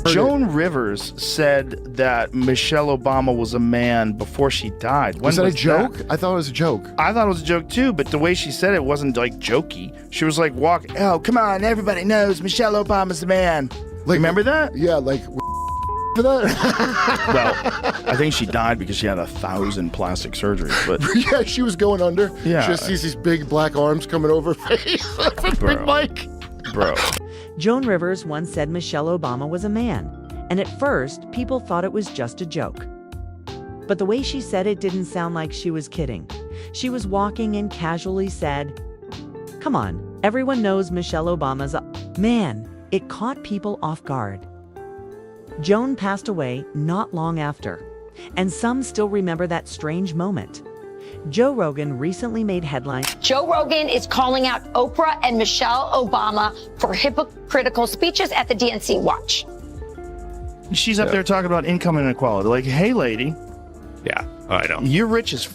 Joan Rivers said that Michelle Obama was a man before she died. When was that a joke? I thought it was a joke. I thought it was a joke too, but the way she said it wasn't like jokey. She was like, oh, come on, everybody knows Michelle Obama's the man. Like, remember that? Yeah, like for that. Well, I think she died because she had 1,000 plastic surgeries. But yeah, she was going under. Yeah. She just sees these big black arms coming over her face. Big Mike. Bro. Joan Rivers once said Michelle Obama was a man, and at first, people thought it was just a joke. But the way she said it didn't sound like she was kidding. She was walking and casually said, "Come on, everyone knows Michelle Obama's a man." It caught people off guard. Joan passed away not long after, and some still remember that strange moment. Joe Rogan recently made headlines. Joe Rogan is calling out Oprah and Michelle Obama for hypocritical speeches at the DNC. Watch. She's up there talking about income inequality. Like, hey, lady. Yeah, I know. You're rich as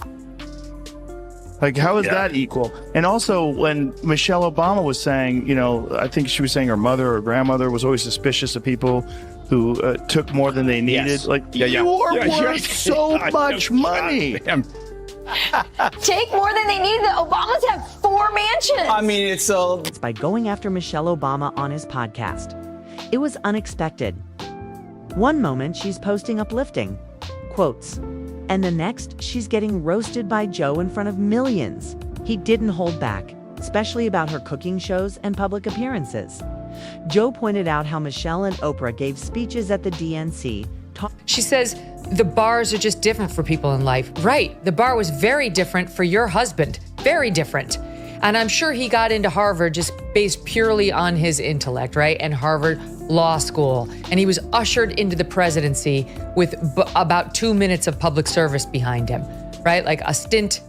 like, how is that equal? And also, when Michelle Obama was saying, you know, I think she was saying her mother or grandmother was always suspicious of people who took more than they needed. Yes. Like, you are worth so much money. Take more than they need. The Obamas have 4 mansions. I mean, it's by going after Michelle Obama on his podcast. It was unexpected. One moment, she's posting uplifting quotes, and the next, she's getting roasted by Joe in front of millions. He didn't hold back, especially about her cooking shows and public appearances. Joe pointed out how Michelle and Oprah gave speeches at the DNC. She says, the bars are just different for people in life. Right, the bar was very different for your husband, very different. And I'm sure he got into Harvard just based purely on his intellect, right? And Harvard Law School. And he was ushered into the presidency with about 2 minutes of public service behind him, right? Like a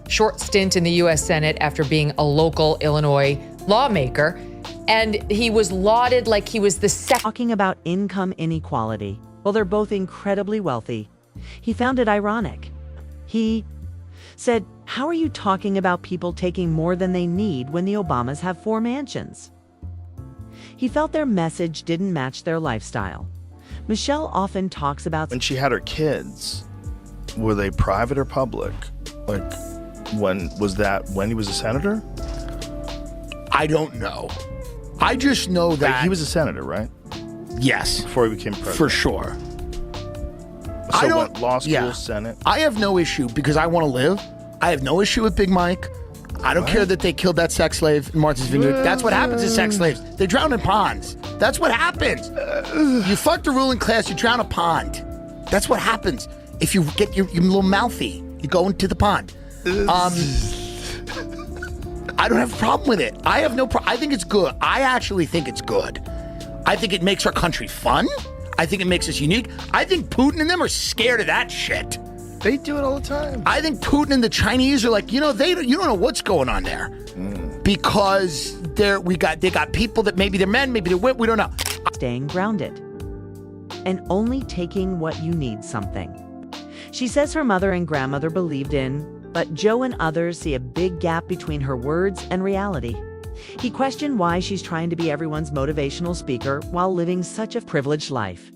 short stint in the US Senate after being a local Illinois lawmaker. And he was lauded like he was the talking about income inequality. Well, they're both incredibly wealthy. He found it ironic. He said, "How are you talking about people taking more than they need when the Obamas have 4 mansions?" He felt their message didn't match their lifestyle. Michelle often talks about when she had her kids, were they private or public? Like, when was that when he was a senator? I don't know. I just know that he was a senator, right? Yes. Before he became president. For sure. So I don't, what, law school, Senate? I have no issue because I want to live. I have no issue with Big Mike. I don't care that they killed that sex slave in Martha's Vineyard. That's what happens to sex slaves. They drown in ponds. That's what happens. You fuck the ruling class, you drown a pond. That's what happens. If you get your little mouthy, you go into the pond. I don't have a problem with it. I have no problem. I think it's good. I actually think it's good. I think it makes our country fun. I think it makes us unique. I think Putin and them are scared of that shit. They do it all the time. I think Putin and the Chinese are like, you don't know what's going on there. Because they got people that maybe they're men, maybe they're women, we don't know. Staying grounded and only taking what you need something. She says her mother and grandmother believed in, but Joe and others see a big gap between her words and reality. He questioned why she's trying to be everyone's motivational speaker while living such a privileged life.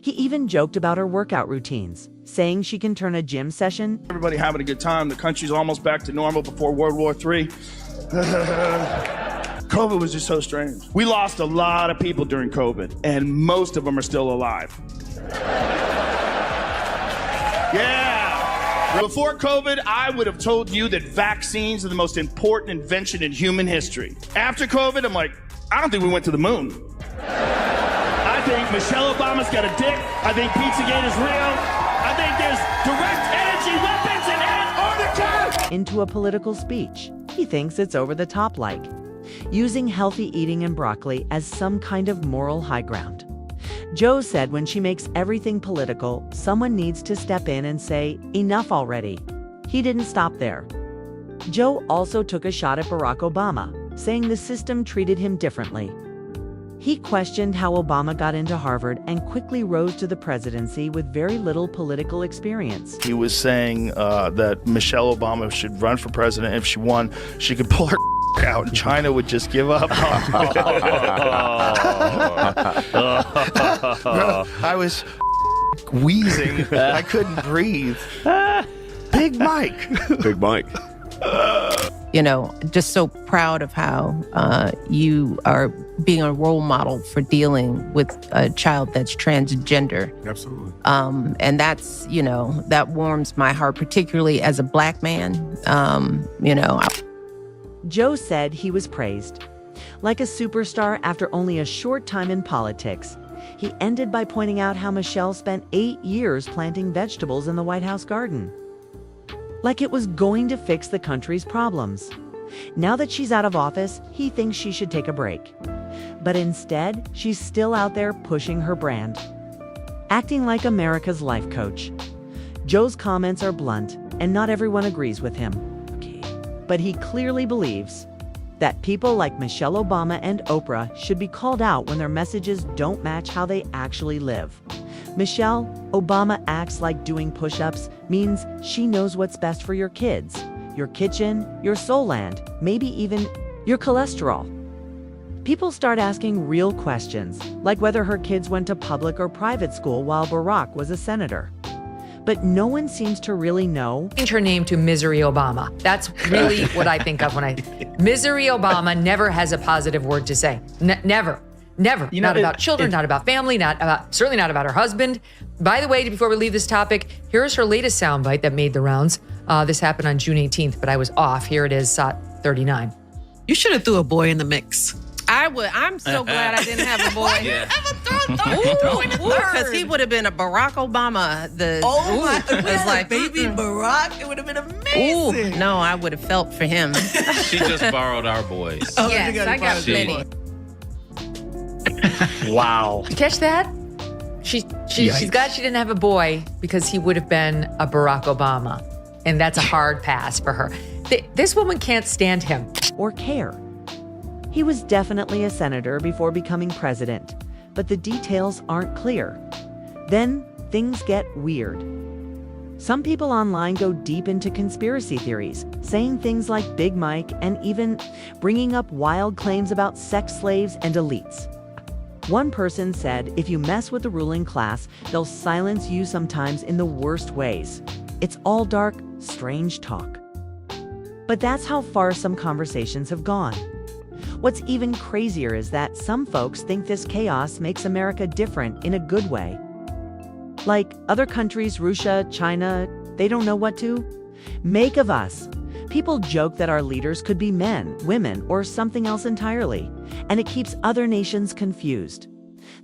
He even joked about her workout routines, saying she can turn a gym session. Everybody having a good time. The country's almost back to normal before World War III. COVID was just so strange. We lost a lot of people during COVID, and most of them are still alive. Yeah. Before COVID, I would have told you that vaccines are the most important invention in human history. After COVID, I'm like, I don't think we went to the moon. I think Michelle Obama's got a dick. I think Pizzagate is real. I think there's direct energy weapons in Antarctica. Into a political speech. He thinks it's over the top like using healthy eating and broccoli as some kind of moral high ground. Joe said when she makes everything political, someone needs to step in and say, enough already. He didn't stop there. Joe also took a shot at Barack Obama, saying the system treated him differently. He questioned how Obama got into Harvard and quickly rose to the presidency with very little political experience. He was saying that Michelle Obama should run for president. If she won, she could pull her out and China would just give up. I was wheezing. I couldn't breathe. Big Mike. Big Mike. You know, just so proud of how you are being a role model for dealing with a child that's transgender. Absolutely. And that's, you know, that warms my heart, particularly as a Black man. You know. Joe said he was praised. Like a superstar after only a short time in politics, he ended by pointing out how Michelle spent 8 years planting vegetables in the White House garden. Like it was going to fix the country's problems. Now that she's out of office, he thinks she should take a break. But instead, she's still out there pushing her brand, acting like America's life coach. Joe's comments are blunt, and not everyone agrees with him. But he clearly believes that people like Michelle Obama and Oprah should be called out when their messages don't match how they actually live. Michelle Obama acts like doing push-ups means she knows what's best for your kids, your kitchen, your soul land, maybe even your cholesterol. People start asking real questions, like whether her kids went to public or private school while Barack was a senator. But no one seems to really know. Change her name to Misery Obama. That's really what I think of when Misery Obama never has a positive word to say. Never. You know, not about children, not about family, certainly not about her husband. By the way, before we leave this topic, here's her latest soundbite that made the rounds. This happened on June 18th, but I was off. Here it is, SOT 39. You should have threw a boy in the mix. I would. I'm so glad I didn't have a boy. Yeah. Because he would have been a Barack Obama. It's like baby Barack. It would have been amazing. Ooh, no, I would have felt for him. She just borrowed our boys. Yes, I got plenty. Wow. Did you catch that? She's glad she didn't have a boy because he would have been a Barack Obama. And that's a hard pass for her. This woman can't stand him. Or care. He was definitely a senator before becoming president, but the details aren't clear. Then things get weird. Some people online go deep into conspiracy theories, saying things like Big Mike and even bringing up wild claims about sex slaves and elites. One person said if you mess with the ruling class, they'll silence you sometimes in the worst ways. It's all dark, strange talk. But that's how far some conversations have gone. What's even crazier is that some folks think this chaos makes America different in a good way. Like other countries, Russia, China, they don't know what to make of us. People joke that our leaders could be men, women, or something else entirely, and it keeps other nations confused.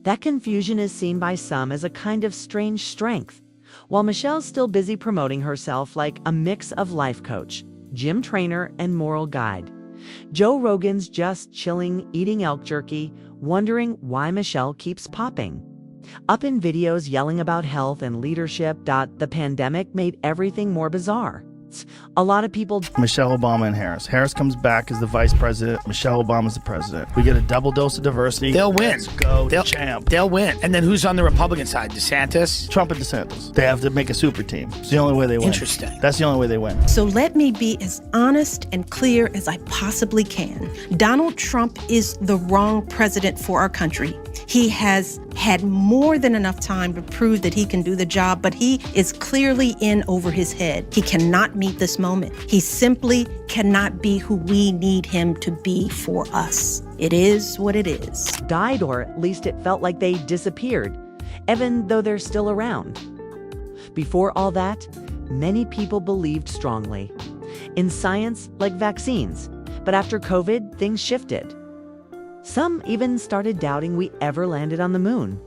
That confusion is seen by some as a kind of strange strength, while Michelle's still busy promoting herself like a mix of life coach, gym trainer, and moral guide. Joe Rogan's just chilling, eating elk jerky, wondering why Michelle keeps popping up in videos yelling about health and leadership. The pandemic made everything more bizarre. A lot of people. Michelle Obama and Harris. Harris comes back as the vice president. Michelle Obama's the president. We get a double dose of diversity. They'll win. Let's go, champ. They'll win. And then who's on the Republican side? DeSantis? Trump and DeSantis. They have to make a super team. It's the only way they win. Interesting. That's the only way they win. So let me be as honest and clear as I possibly can. Donald Trump is the wrong president for our country. He has had more than enough time to prove that he can do the job, but he is clearly in over his head. He cannot meet this moment. He simply cannot be who we need him to be for us. It is what it is. Died, or at least it felt like they disappeared, even though they're still around. Before all that, many people believed strongly in science like vaccines, but after COVID, things shifted. Some even started doubting we ever landed on the moon.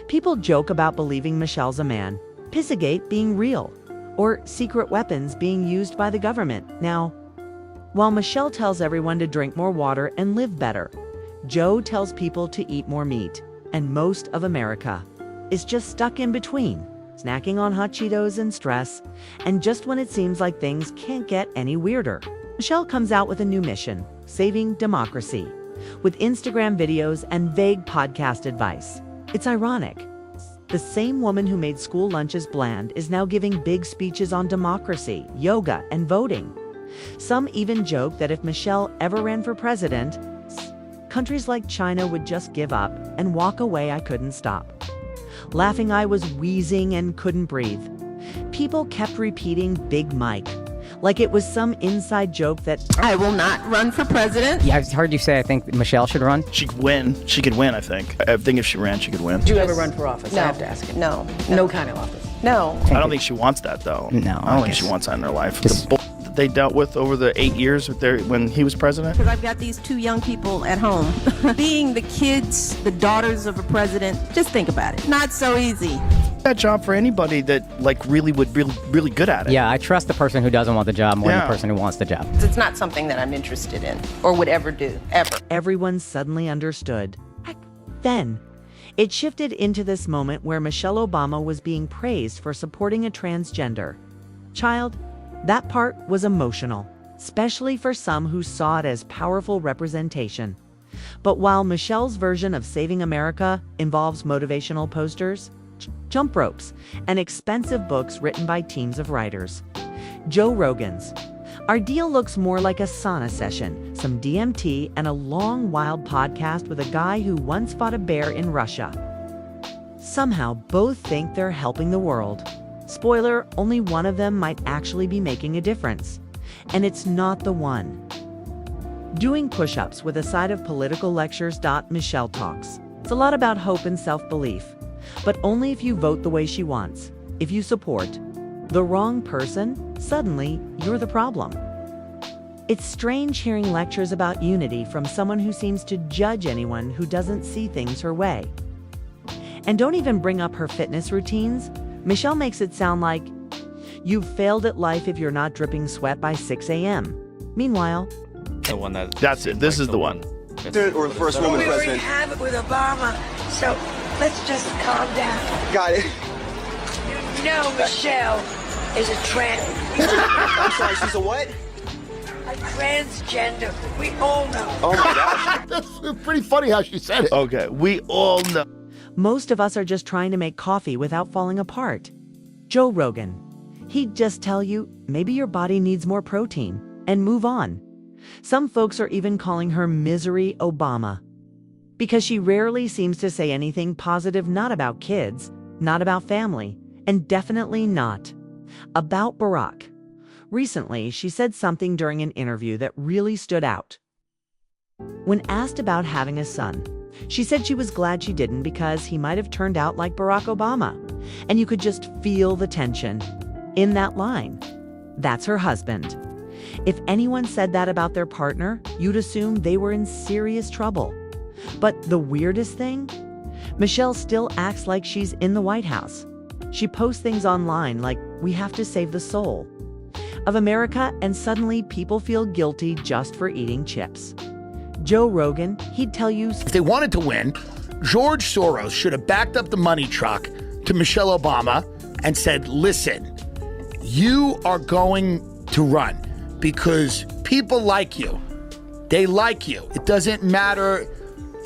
People joke about believing Michelle's a man, Pizzagate being real, or secret weapons being used by the government. Now, while Michelle tells everyone to drink more water and live better, Joe tells people to eat more meat, and most of America is just stuck in between, snacking on hot Cheetos and stress, and just when it seems like things can't get any weirder, Michelle comes out with a new mission, saving democracy, with Instagram videos and vague podcast advice. It's ironic. The same woman who made school lunches bland is now giving big speeches on democracy, yoga, and voting. Some even joke that if Michelle ever ran for president, countries like China would just give up and walk away. I couldn't stop. Laughing, I was wheezing and couldn't breathe. People kept repeating Big Mike, like it was some inside joke that I will not run for president. Yeah, I've heard you say I think Michelle should run. She could win. She could win, I think. I think if she ran, she could win. Do you ever run for office? No. I have to ask you. No. No kind of office. No. I don't think she wants that, though. No, I don't I think she guess- wants that in her life. The bull that they dealt with over the 8 years when he was president. Because I've got these 2 young people at home. Being the kids, the daughters of a president, just think about it. Not so easy. That job for anybody that really would really good at it. Yeah, I trust the person who doesn't want the job more than Yeah. the person who wants the job. It's not something that I'm interested in or would ever do, ever. everyone suddenly understood. Then, it shifted into this moment where Michelle Obama was being praised for supporting a transgender child. That part was emotional, especially for some who saw it as powerful representation. But while Michelle's version of Saving America involves motivational posters, jump ropes, and expensive books written by teams of writers, Joe Rogan's, our deal looks more like a sauna session, some DMT, and a long, wild podcast with a guy who once fought a bear in Russia. Somehow, both think they're helping the world. Spoiler, only one of them might actually be making a difference. And it's not the one. Doing push-ups with a side of political lectures. Michelle talks. It's a lot about hope and self-belief, but only if you vote the way she wants. If you support the wrong person, suddenly you're the problem. It's strange hearing lectures about unity from someone who seems to judge anyone who doesn't see things her way. And don't even bring up her fitness routines. Michelle makes it sound like you've failed at life if you're not dripping sweat by 6 a.m. Meanwhile, The one That's it. This is the one. Or the first woman We already president. have it with Obama, so let's just calm down. Got it. You know Michelle is a I'm sorry, she's a what? a transgender. We all know. Oh my gosh. That's pretty funny how she said it. Okay, we all know. most of us are just trying to make coffee without falling apart. Joe Rogan, he'd just tell you maybe your body needs more protein and move on. Some folks are even calling her Misery Obama, because she rarely seems to say anything positive, not about kids, not about family, and definitely not about Barack. Recently, she said something during an interview that really stood out. When asked about having a son, she said she was glad she didn't because he might have turned out like Barack Obama, and you could just feel the tension in that line. That's her husband. If anyone said that about their partner, you'd assume they were in serious trouble. But the weirdest thing? Michelle still acts like she's in the White House. She posts things online like, we have to save the soul of America, and suddenly people feel guilty just for eating chips. Joe Rogan, he'd tell you, if they wanted to win, George Soros should have backed up the money truck to Michelle Obama and said, listen, you are going to run because people like you. They like you. It doesn't matter,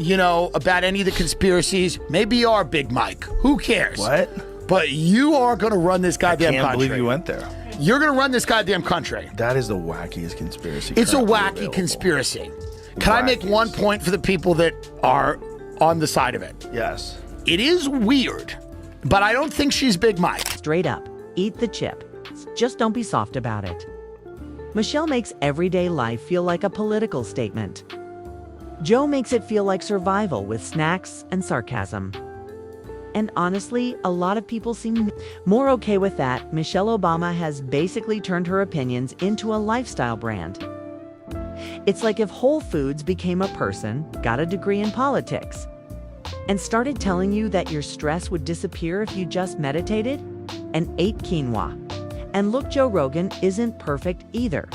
about any of the conspiracies. Maybe you are Big Mike. Who cares? What? But you are going to run this goddamn I can't country. believe you went there. You're going to run this goddamn country. That is the wackiest conspiracy. It's a currently wacky available. conspiracy. Can I make one point for the people that are on the side of it? Yes. It is weird, but I don't think she's Big Mike. straight up, eat the chip. Just don't be soft about it. Michelle makes everyday life feel like a political statement. Joe makes it feel like survival with snacks and sarcasm. And honestly, a lot of people seem more okay with that. Michelle Obama has basically turned her opinions into a lifestyle brand. It's like if Whole Foods became a person, got a degree in politics, and started telling you that your stress would disappear if you just meditated and ate quinoa. And look, Joe Rogan isn't perfect either.